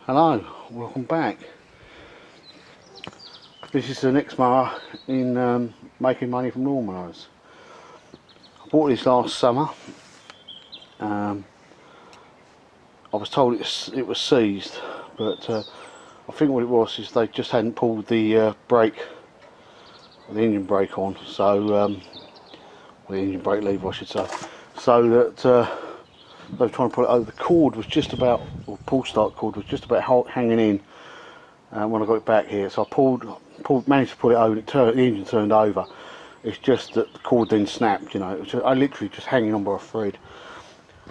Hello, welcome back. This is the next mower in making money from lawnmowers. I bought this last summer. I was told it was seized, but I think what it was is they just hadn't pulled the brake, the engine brake on, so the engine brake lever I should say, so that they were trying to pull it over. The cord was just about, or pull start cord was just about hanging in when I got it back here. So I managed to pull it over, and the engine turned over. It's just that the cord then snapped, you know. It was I literally just hanging on by a thread.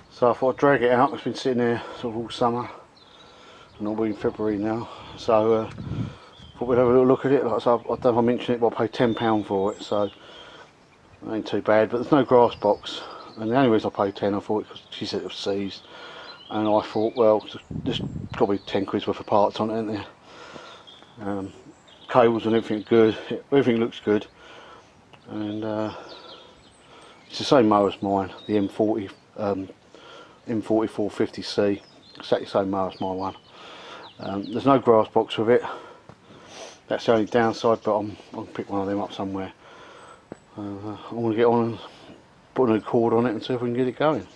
So I thought I'd drag it out. It's been sitting there sort of all summer, and we're in February now. So thought we'd have a little look at it. Like, so I don't know if I mentioned it, but I paid £10 for it, so it ain't too bad. But there's no grass box. And the only reason I paid 10, I thought, because she said it was seized, and I thought, well, there's probably 10 quid's worth of parts on it, isn't there? Cables and everything good, everything looks good, and it's the same mower as mine, the M40-450C, exactly the same mower as my one. There's no grass box with it. That's the only downside, but I'll pick one of them up somewhere. I want to get on and put a new cord on it and see if we can get it going.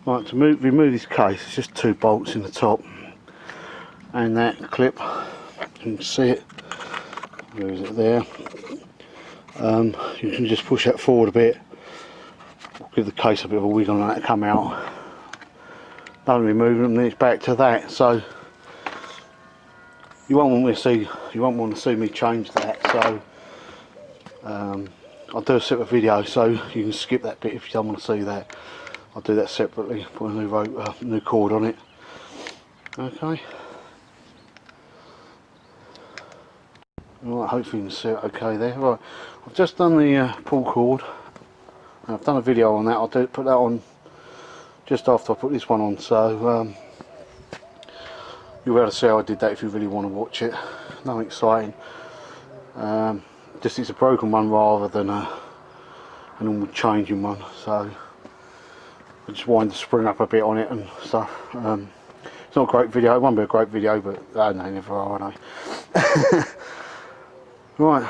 Right, to remove this case, it's just 2 bolts in the top and that clip. You can see it. Where is it? There. You can just push that forward a bit, give the case a bit of a wiggle and that to come out. Don't remove them, then it's back to that. So you won't want to see me change that. So I'll do a separate video, so you can skip that bit if you don't want to see that. I'll do that separately, put a new rope, new cord on it. Okay. Right, hopefully you can see it okay there. Right, I've just done the pull cord. I've done a video on that. I'll put that on just after I put this one on, so you'll be able to see how I did that if you really want to watch it. Nothing exciting. Just it's a broken one rather than a normal changing one, so I just wind the spring up a bit on it and stuff. It's not a great video, it won't be a great video, but they never are, are they? Right,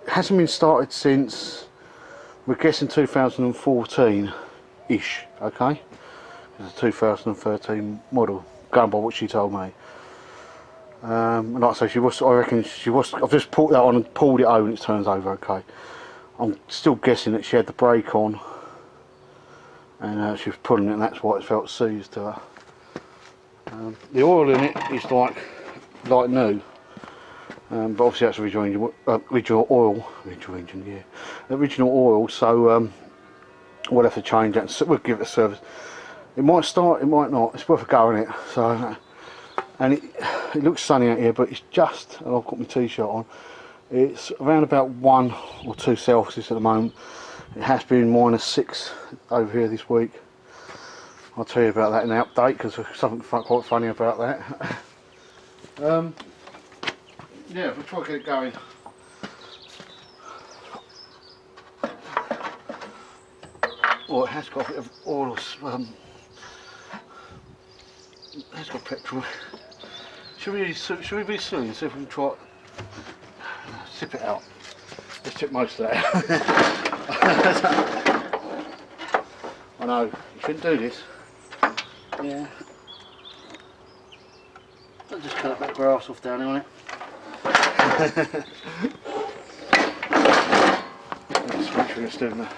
it hasn't been started since, we're guessing 2014-ish, okay? It's a 2013 model, going by what she told me. Like I say, I've just put that on and pulled it over and it turns over okay. I'm still guessing that she had the brake on and she was pulling it, and that's why it felt seized to her. The oil in it is like new, but obviously that's original oil, so we'll have to change that, so we'll give it a service. It might start, it might not, it's worth a go, isn't it? So, and it looks sunny out here, but it's just, and I've got my t-shirt on, it's around about 1 or 2 Celsius at the moment. It has been -6 over here this week. I'll tell you about that in the update, because there's something quite funny about that. Yeah, we'll try to get it going. Oh, it has got a bit of oil, it's got petrol. Should we be silly and see if we can try sip it out? Let's tip most of that. I know, you shouldn't do this. Yeah. I'll just cut that grass off down here on it. Let's make sure it's doing that.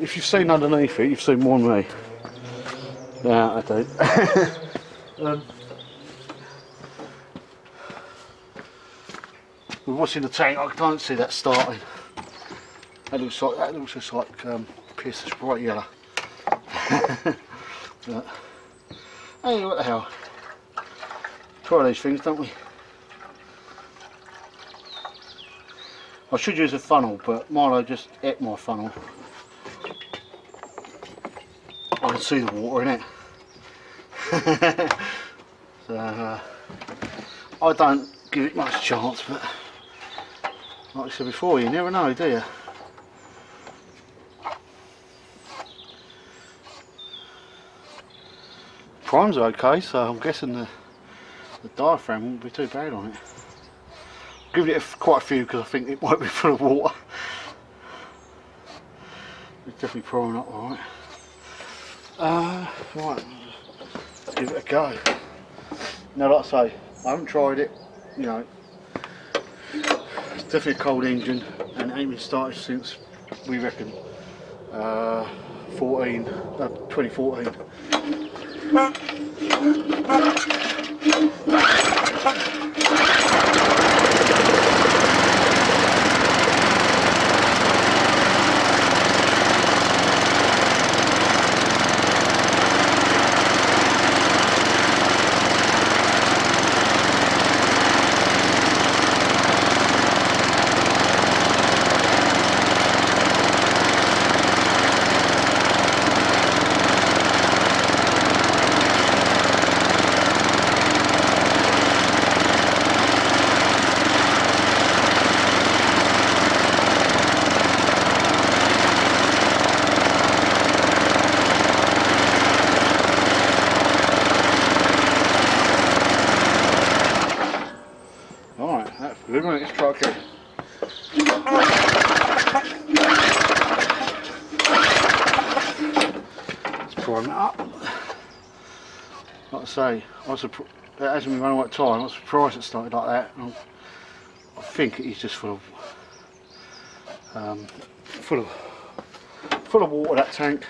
If you've seen underneath it, you've seen more than me. Yeah, I do. With what's in the tank, I can't see that starting. That looks just like piss, it's bright yellow. But, hey, what the hell? Try these things, don't we? I should use a funnel, but Milo just ate my funnel. I can see the water in it. So I don't give it much chance, but like I said before, you never know, do you? primes are okay, so I'm guessing the diaphragm won't be too bad on it. I've given it quite a few because I think it might be full of water. It's definitely priming up alright. Right, let's give it a go. Now, like I say, I haven't tried it, you know. It's definitely a cold engine and it ain't been started since, we reckon, 2014. Good one, let's try again. Let's prime it up. Like I say, that hasn't been running all that time. I was surprised it started like that. I think it is just full of water, that tank.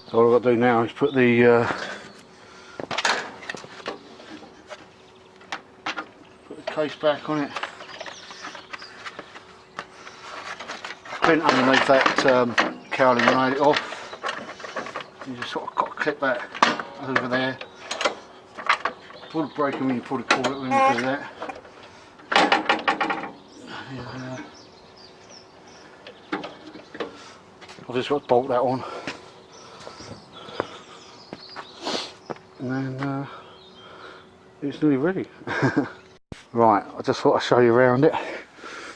So all I've got to do now is put the case back on it. Bent underneath that cowling and made it off. You just sort of got to clip that over there. Pull the brake in when you pull the cord when you do that. I've just got to bolt that on. And then it's nearly ready. Right, I just thought I'd show you around it.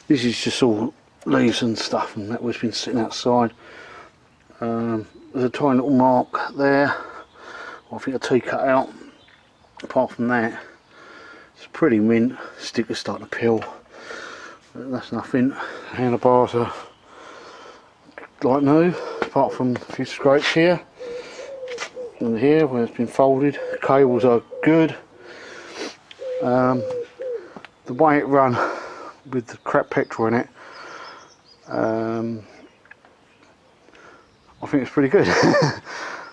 This is just all leaves and stuff and that was been sitting outside. There's a tiny little mark there. I think a T cut out. Apart from that, it's pretty mint. Sticker's starting to peel. That's nothing. Handlebars are like new, apart from a few scrapes here and here where it's been folded. Cables are good. The way it run with the crap petrol in it, I think it's pretty good.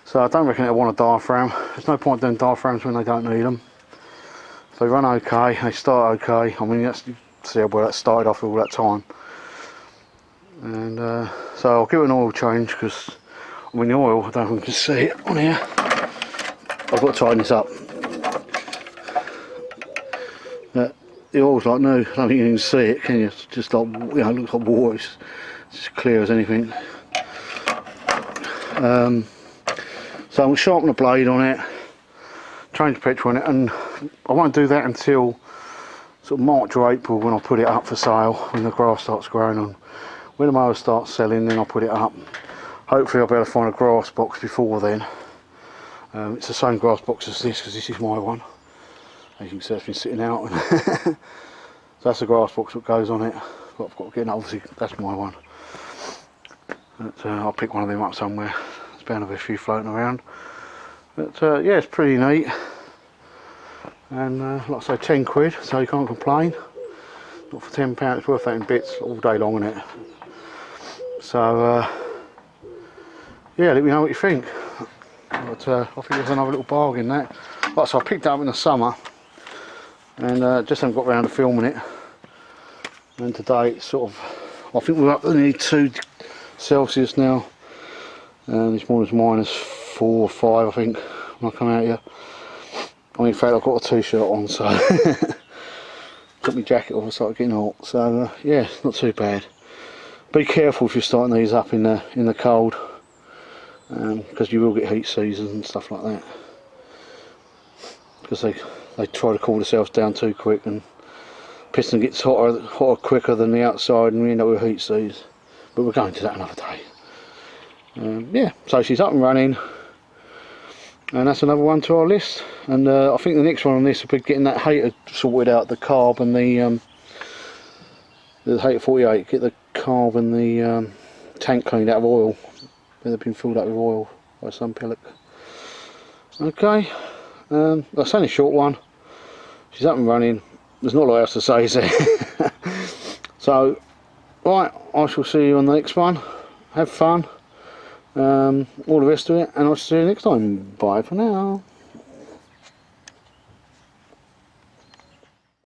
So I don't reckon it'll want a diaphragm. There's no point doing diaphragms when they don't need them. They run okay, they start okay. I mean, that's, see how well that started off all that time. And so I'll give it an oil change because, I mean, the oil, I don't know if you can see it on here. I've got to tighten this up. The oil's like new, I don't think you can see it, can you? It's just like, you know, it looks like water, it's as clear as anything. So I'm going to sharpen the blade on it, change the petrol on it, and I won't do that until sort of March or April when I put it up for sale, when the grass starts growing on. When the mower starts selling, then I'll put it up. Hopefully I'll be able to find a grass box before then. It's the same grass box as this, because this is my one. As you can see, it's been sitting out. So that's the grass box that goes on it. But I've got to get, obviously that's my one. But, I'll pick one of them up somewhere. There's bound to be a few floating around. But yeah, it's pretty neat. And like I say, 10 quid, so you can't complain. Not for £10, it's worth that in bits all day long, isn't it? So yeah, let me know what you think. But I think there's another little bargain that. Like I said, I picked it up in the summer and just haven't got around to filming it. and today it's sort of, I think we're up to nearly 2 Celsius now, and this morning's -4 or 5 I think when I come out here. I mean, in fact I've got a t-shirt on, so took my jacket off and started getting hot, so yeah, not too bad. Be careful if you're starting these up in the cold, because you will get heat seizures and stuff like that, because they try to cool themselves down too quick, and piston gets hotter quicker than the outside, and we end up with heat seize. But we'll go into that another day. Yeah, so she's up and running, and that's another one to our list. And I think the next one on this will be getting that hater sorted out, the carb and the hater 48. Get the carb and the tank cleaned out of oil. They've been filled up with oil by some pellet. Okay, that's only a short one. She's up and running. There's not a lot else to say, is there? So, right, I shall see you on the next one. Have fun, all the rest of it, and I'll see you next time. Bye for now.